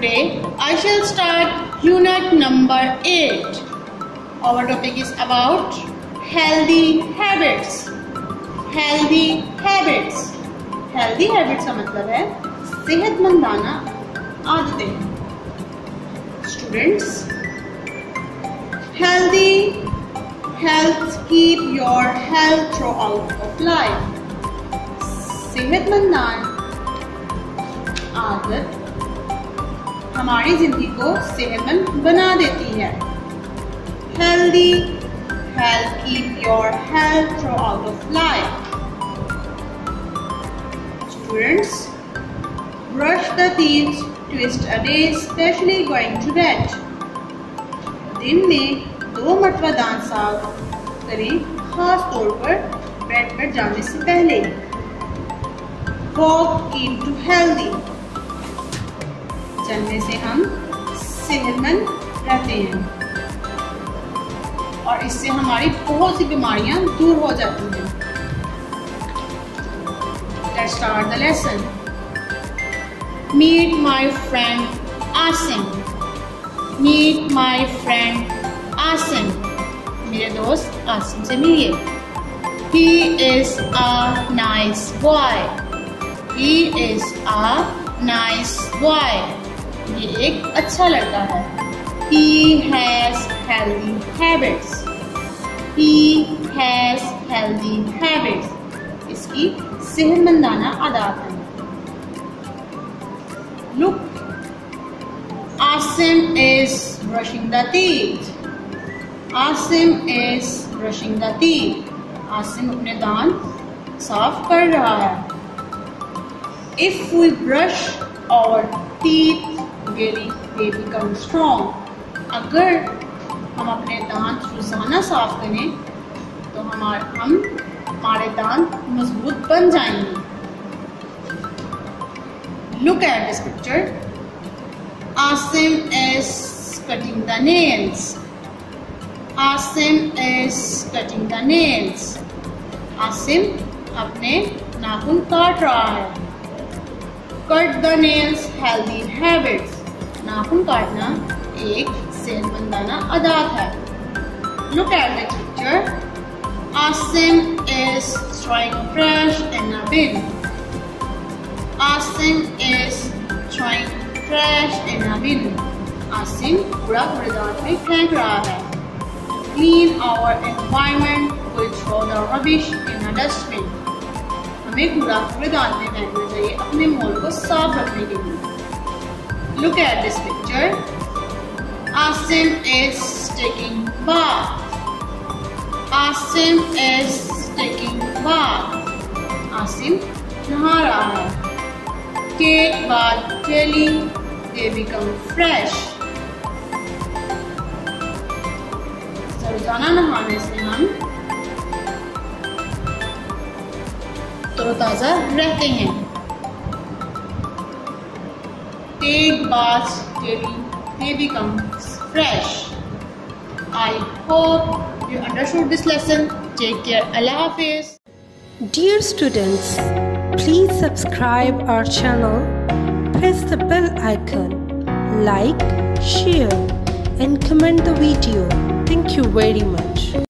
Today I shall start unit number 8. Our topic is about healthy habits. Healthy habits. Healthy habits का मतलब है सेहतमंदाना आदतें. Students, health keep your health throughout of life. सेहतमंदाना आदत हमारी जिंदगी को सेहतमंद बना देती है. Healthy health keep your health throughout of life. Students, brush the teeth twice a day, especially going to bed. दिन में 2 मरतबा दांत साफ करें, खास तौर पर बेड पर जाने से पहले. Walk keep to healthy. चलने से हम सेहतमंद रहते हैं और इससे हमारी बहुत सी बीमारियां दूर हो जाती हैं. Let's start the lesson. Meet my friend Asim. Meet my friend Asim. मेरे दोस्त आसिम से मिलिए. He is a nice boy. He is a nice boy. ये एक अच्छा लड़का है. He has healthy habits. He has healthy habits. इसकी सेहतमंदाना आदत है. Look, Asim is brushing the teeth. Asim is brushing the teeth. Asim अपने दांत साफ कर रहा है. If we brush our teeth daily, they become strong. अगर हम अपने दांत रोजाना साफ करें तो हमारे दांत मजबूत बन जाएंगे. Look at this picture. Asim is cutting the nails. Asim is cutting the nails. Asim अपने नाखून काट रहा है. Cut the nails healthy habits. नाखून काटना एक सेहतमंदाना आदत है. Look at the picture. Asim is throwing trash in a bin. Asim is throwing trash in a bin. Asim कूड़ा कूड़ेदान में फेंक रहा है. Clean our environment. We throw the rubbish in a dustbin. हमें कूड़ा कूड़ेदान में फेंकना चाहिए अपने माहौल को साफ रखने के लिए. Look at this picture. Asim is taking bath. Asim is taking bath. Asim नहा रहा है. Take bath daily, they become fresh. रोजाना नहाने से हम तरोताजा रहते हैं. Take baths daily, they become fresh. I hope you understood this lesson. Take care. Allah Hafiz. Dear students, please subscribe our channel, press the bell icon, like, share and comment the video. Thank you very much.